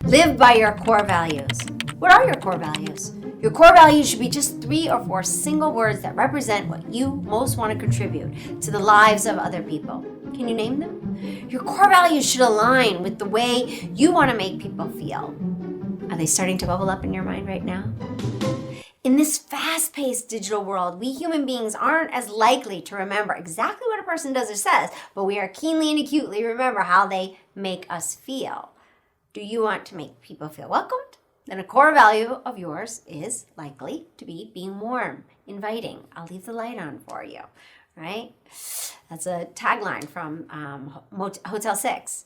Live by your core values. What are your core values? Your core values should be just 3 or 4 single words that represent what you most want to contribute to the lives of other people. Can you name them? Your core values should align with the way you want to make people feel. Are they starting to bubble up in your mind right now? In this fast-paced digital world, we human beings aren't as likely to remember exactly what a person does or says, but we are keenly and acutely remember how they make us feel. Do you want to make people feel welcomed? Then a core value of yours is likely to be being warm, inviting. I'll leave the light on for you, right? That's a tagline from Hotel 6.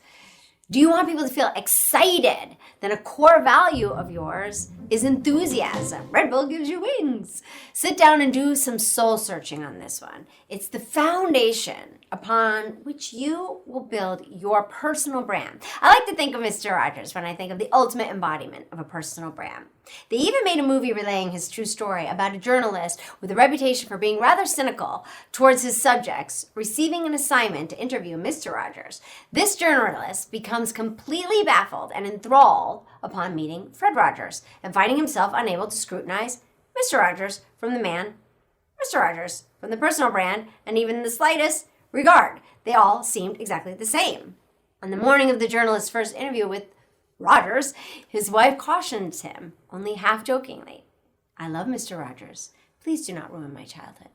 Do you want people to feel excited? Then a core value of yours is enthusiasm. Red Bull gives you wings. Sit down and do some soul searching on this one. It's the foundation upon which you will build your personal brand. I like to think of Mr. Rogers when I think of the ultimate embodiment of a personal brand. They even made a movie relaying his true story about a journalist with a reputation for being rather cynical towards his subjects, receiving an assignment to interview Mr. Rogers. This journalist becomes completely baffled and enthralled upon meeting Fred Rogers and finding himself unable to scrutinize Mr. Rogers from the man, Mr. Rogers from the personal brand, and even the slightest regard. They all seemed exactly the same. On the morning of the journalist's first interview with Rogers, his wife cautions him, only half jokingly, "I love Mr. Rogers. Please do not ruin my childhood."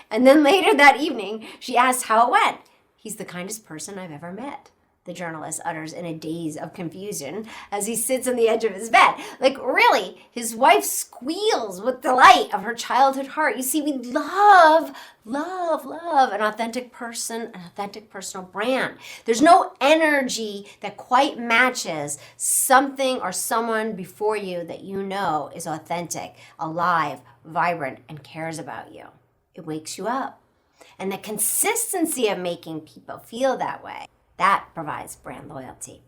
And then later that evening, she asks how it went. "He's the kindest person I've ever met," the journalist utters in a daze of confusion as he sits on the edge of his bed. Like, really, his wife squeals with delight of her childhood heart. You see, we love an authentic person, an authentic personal brand. There's no energy that quite matches something or someone before you that you know is authentic, alive, vibrant, and cares about you. It wakes you up. And the consistency of making people feel that way, that provides brand loyalty.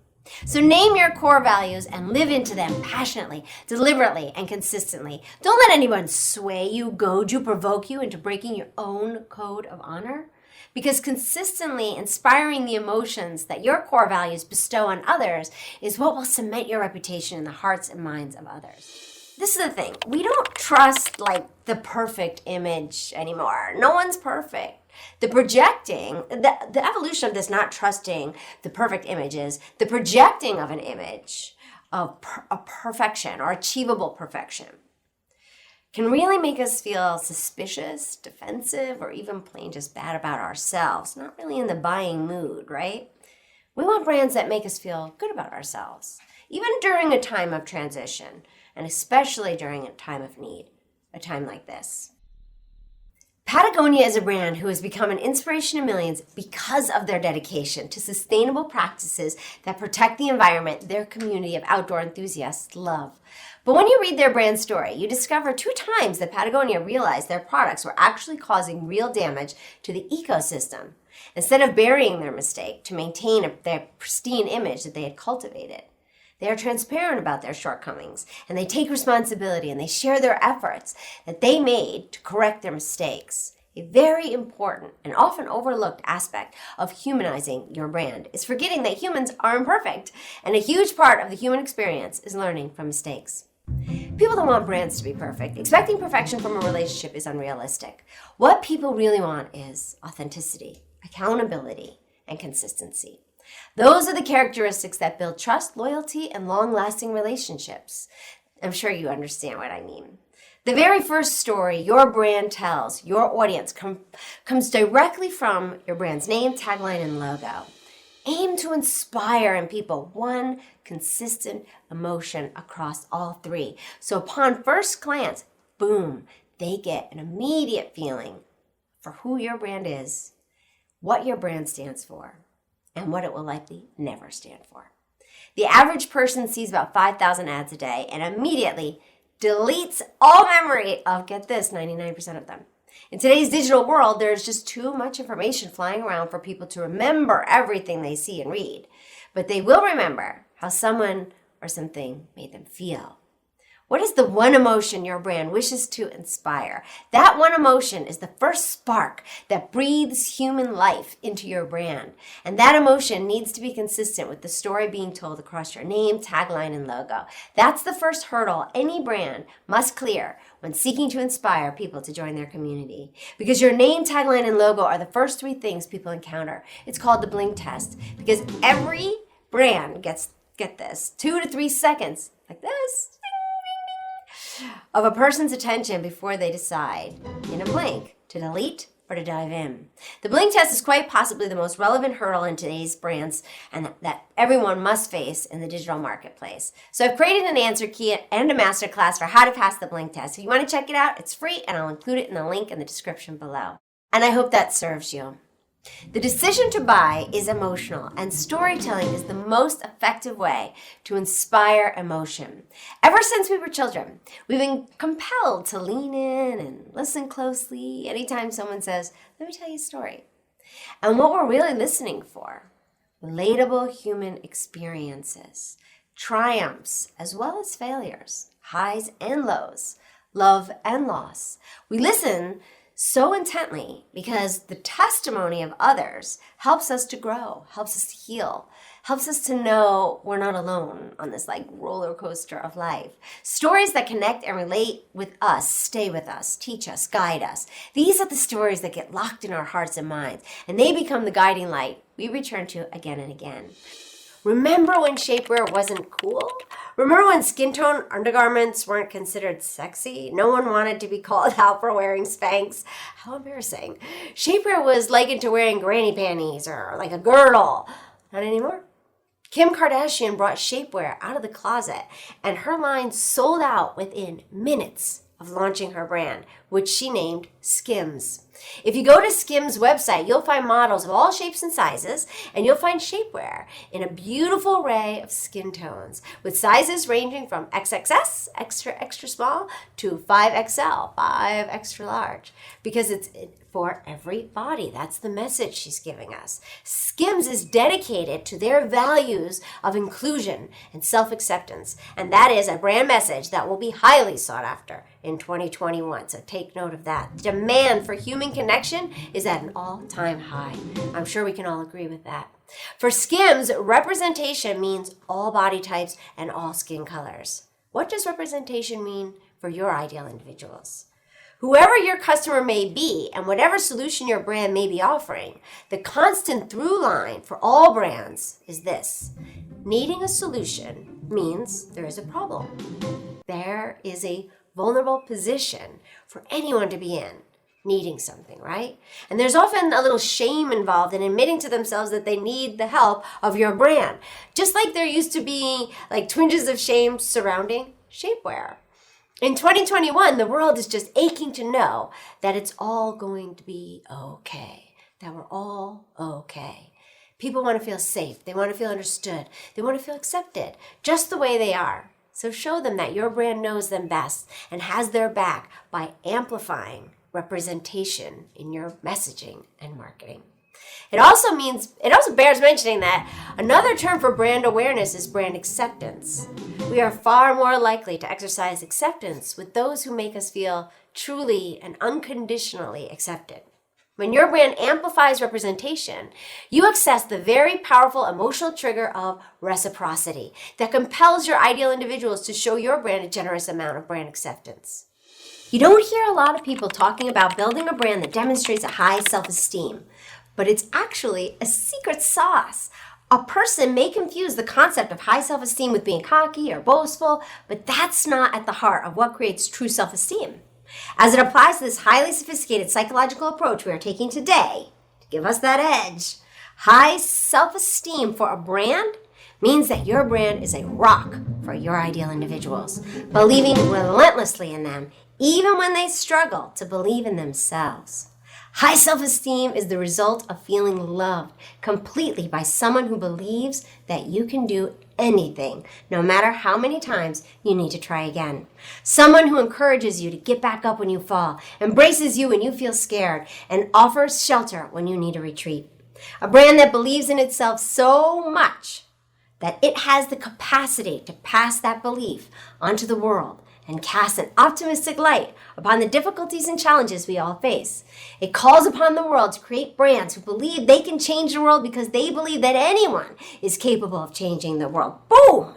So name your core values and live into them passionately, deliberately, and consistently. Don't let anyone sway you, goad you, provoke you into breaking your own code of honor. Because consistently inspiring the emotions that your core values bestow on others is what will cement your reputation in the hearts and minds of others. This is the thing. We don't trust the perfect image anymore. No one's perfect. The projecting, the evolution of this not trusting the perfect images, the projecting of an image of a perfection or achievable perfection can really make us feel suspicious, defensive, or even plain just bad about ourselves. Not really in the buying mood, right? We want brands that make us feel good about ourselves, even during a time of transition, and especially during a time of need, a time like this. Patagonia is a brand who has become an inspiration to millions because of their dedication to sustainable practices that protect the environment their community of outdoor enthusiasts love. But when you read their brand story, you discover 2 times that Patagonia realized their products were actually causing real damage to the ecosystem, instead of burying their mistake to maintain their pristine image that they had cultivated. They are transparent about their shortcomings, and they take responsibility, and they share their efforts that they made to correct their mistakes. A very important and often overlooked aspect of humanizing your brand is forgetting that humans are imperfect, and a huge part of the human experience is learning from mistakes. People don't want brands to be perfect. Expecting perfection from a relationship is unrealistic. What people really want is authenticity, accountability, and consistency. Those are the characteristics that build trust, loyalty, and long-lasting relationships. I'm sure you understand what I mean. The very first story your brand tells your audience comes directly from your brand's name, tagline, and logo. Aim to inspire in people one consistent emotion across all 3. So upon first glance, boom, they get an immediate feeling for who your brand is, what your brand stands for, and what it will likely never stand for. The average person sees about 5,000 ads a day and immediately deletes all memory of, get this, 99% of them. In today's digital world, there's just too much information flying around for people to remember everything they see and read. But they will remember how someone or something made them feel. What is the one emotion your brand wishes to inspire? That one emotion is the first spark that breathes human life into your brand. And that emotion needs to be consistent with the story being told across your name, tagline, and logo. That's the first hurdle any brand must clear when seeking to inspire people to join their community. Because your name, tagline, and logo are the first three things people encounter. It's called the blink test, because every brand gets, get this, 2 to 3 seconds, like this, of a person's attention before they decide, in a blink, to delete or to dive in. The blink test is quite possibly the most relevant hurdle in today's brands and that everyone must face in the digital marketplace. So I've created an answer key and a masterclass for how to pass the blink test. If you want to check it out, it's free, and I'll include it in the link in the description below. And I hope that serves you. The decision to buy is emotional, and storytelling is the most effective way to inspire emotion. Ever since we were children, we've been compelled to lean in and listen closely anytime someone says, "Let me tell you a story." And what we're really listening for, relatable human experiences, triumphs as well as failures, highs and lows, love and loss. We listen so intently because the testimony of others helps us to grow, helps us to heal, helps us to know we're not alone on this roller coaster of life. Stories that connect and relate with us, stay with us, teach us, guide us. These are the stories that get locked in our hearts and minds, and they become the guiding light we return to again and again. Remember when shapewear wasn't cool? Remember when skin tone undergarments weren't considered sexy? No one wanted to be called out for wearing Spanx. How embarrassing. Shapewear was likened to wearing granny panties or like a girdle. Not anymore. Kim Kardashian brought shapewear out of the closet, and her line sold out within minutes of launching her brand, which she named Skims. If you go to Skims' website, you'll find models of all shapes and sizes, and you'll find shapewear in a beautiful array of skin tones, with sizes ranging from XXS, extra small, to 5XL, 5 extra large, because it's for every body. That's the message she's giving us. Skims is dedicated to their values of inclusion and self-acceptance, and that is a brand message that will be highly sought after in 2021, so take note of that. The demand for human connection is at an all-time high. I'm sure we can all agree with that. For Skims, representation means all body types and all skin colors. What does representation mean for your ideal individuals? Whoever your customer may be and whatever solution your brand may be offering, the constant through line for all brands is this: needing a solution means there is a problem. There is a vulnerable position for anyone to be in, needing something, right? And there's often a little shame involved in admitting to themselves that they need the help of your brand, just like there used to be twinges of shame surrounding shapewear. In 2021, the world is just aching to know that it's all going to be okay, that we're all okay. People want to feel safe. They want to feel understood. They want to feel accepted just the way they are. So show them that your brand knows them best and has their back by amplifying representation in your messaging and marketing. It also bears mentioning that another term for brand awareness is brand acceptance. We are far more likely to exercise acceptance with those who make us feel truly and unconditionally accepted. When your brand amplifies representation, you access the very powerful emotional trigger of reciprocity that compels your ideal individuals to show your brand a generous amount of brand acceptance. You don't hear a lot of people talking about building a brand that demonstrates a high self-esteem, but it's actually a secret sauce. A person may confuse the concept of high self-esteem with being cocky or boastful, but that's not at the heart of what creates true self-esteem. As it applies to this highly sophisticated psychological approach we are taking today to give us that edge, high self-esteem for a brand means that your brand is a rock for your ideal individuals, believing relentlessly in them, even when they struggle to believe in themselves. High self-esteem is the result of feeling loved completely by someone who believes that you can do anything, no matter how many times you need to try again. Someone who encourages you to get back up when you fall, embraces you when you feel scared, and offers shelter when you need a retreat. A brand that believes in itself so much that it has the capacity to pass that belief onto the world and casts an optimistic light upon the difficulties and challenges we all face. It calls upon the world to create brands who believe they can change the world because they believe that anyone is capable of changing the world. Boom!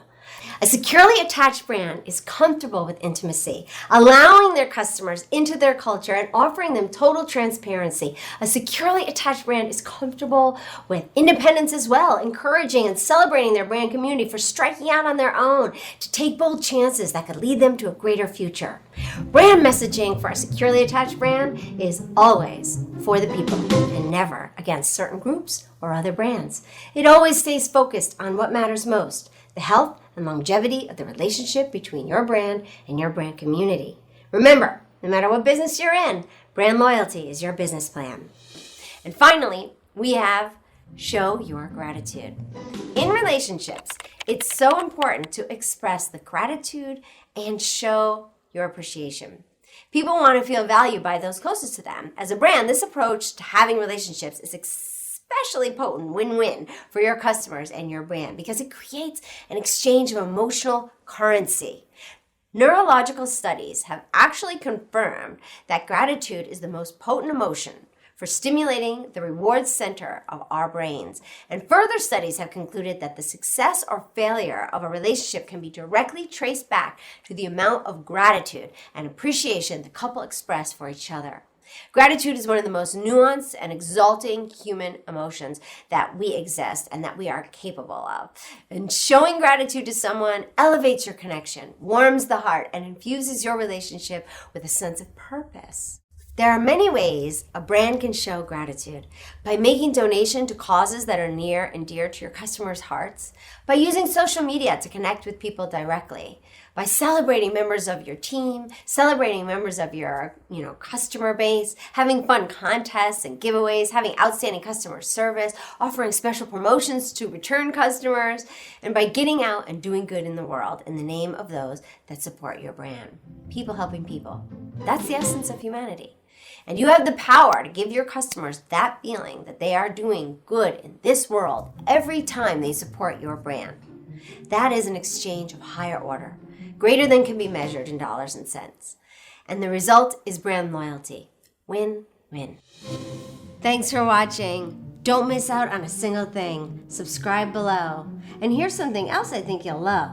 A securely attached brand is comfortable with intimacy, allowing their customers into their culture and offering them total transparency. A securely attached brand is comfortable with independence as well, encouraging and celebrating their brand community for striking out on their own to take bold chances that could lead them to a greater future. Brand messaging for a securely attached brand is always for the people and never against certain groups or other brands. It always stays focused on what matters most: the health and longevity of the relationship between your brand and your brand community. Remember, no matter what business you're in, brand loyalty is your business plan. And finally, we have show your gratitude. In relationships, it's so important to express the gratitude and show your appreciation. People want to feel valued by those closest to them. As a brand, this approach to having relationships is especially potent win-win for your customers and your brand because it creates an exchange of emotional currency. Neurological studies have actually confirmed that gratitude is the most potent emotion for stimulating the reward center of our brains. And further studies have concluded that the success or failure of a relationship can be directly traced back to the amount of gratitude and appreciation the couple express for each other. Gratitude is one of the most nuanced and exalting human emotions that we exist and that we are capable of. And showing gratitude to someone elevates your connection, warms the heart, and infuses your relationship with a sense of purpose. There are many ways a brand can show gratitude: by making donation to causes that are near and dear to your customers' hearts, by using social media to connect with people directly, by celebrating members of your team, celebrating members of your customer base, having fun contests and giveaways, having outstanding customer service, offering special promotions to return customers, and by getting out and doing good in the world in the name of those that support your brand. People helping people. That's the essence of humanity. And you have the power to give your customers that feeling that they are doing good in this world every time they support your brand. That is an exchange of higher order, greater than can be measured in dollars and cents. And the result is brand loyalty. Win-win. Thanks for watching. Don't miss out on a single thing. Subscribe below. And here's something else I think you'll love.